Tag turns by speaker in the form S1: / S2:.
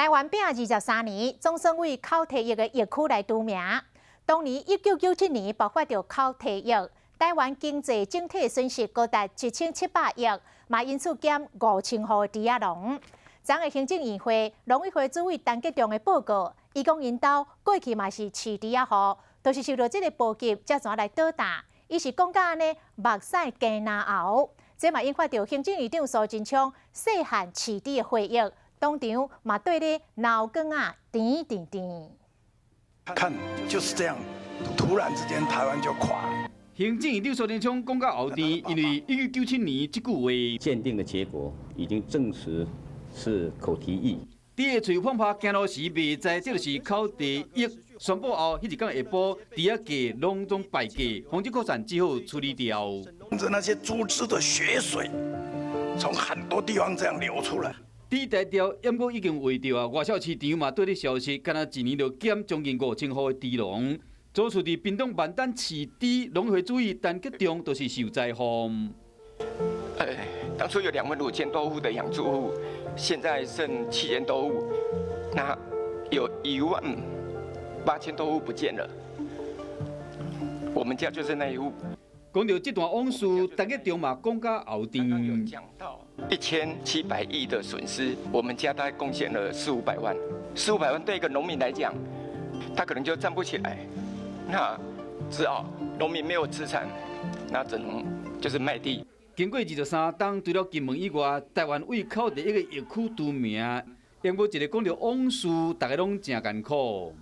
S1: 台湾并23年，总算为口蹄疫的疫区来除名。当年1997年爆发着口蹄疫，台湾经济整体损失高达1700亿，嘛因此减5000户猪仔农。昨日行政院会农委会主委陈吉仲的报告，伊讲因兜过去嘛是饲猪仔户，都是受到这个波及，才怎来倒大。伊是讲到安尼，目屎加难熬，这嘛引发着行政院长苏贞昌细汉饲猪的回忆。当场嘛对咧脑梗啊甜甜甜。
S2: 看就是这样，突然之间台湾就垮了。
S3: 行政院长苏贞昌讲到后甜，因为1997年这句话
S4: 鉴定的结果已经证实是口蹄疫。
S3: 猪的嘴碰拍行路时未知，这就是口蹄疫。宣布后，迄日天下晡，猪仔价拢总败价，防治扩散只好处理掉。
S2: 那些猪只的血水从很多地方这样流出来。
S3: 猪大条，淹过已经喂着啊！外销市场嘛对咧消息，敢若一年就减将近5000户的猪农。做出伫屏东万丹饲猪，农会主委陈吉仲都是受灾户。
S5: 当初有25000多户的养猪户，现在剩7000多户，那有18000多户不见了。我们家就是那一户。
S3: 讲到这段往事，陈吉仲嘛讲到后甜。
S5: 有讲到1700亿的损失，我们家大概贡献了400-500万，400-500万对一个农民来讲，他可能就站不起来。那只好农民没有资产，那只能就是卖地。
S3: 经过23天，除了金门以外，台湾为口蹄疫的疫区除名，因无一个讲到往事，大家拢真艰苦。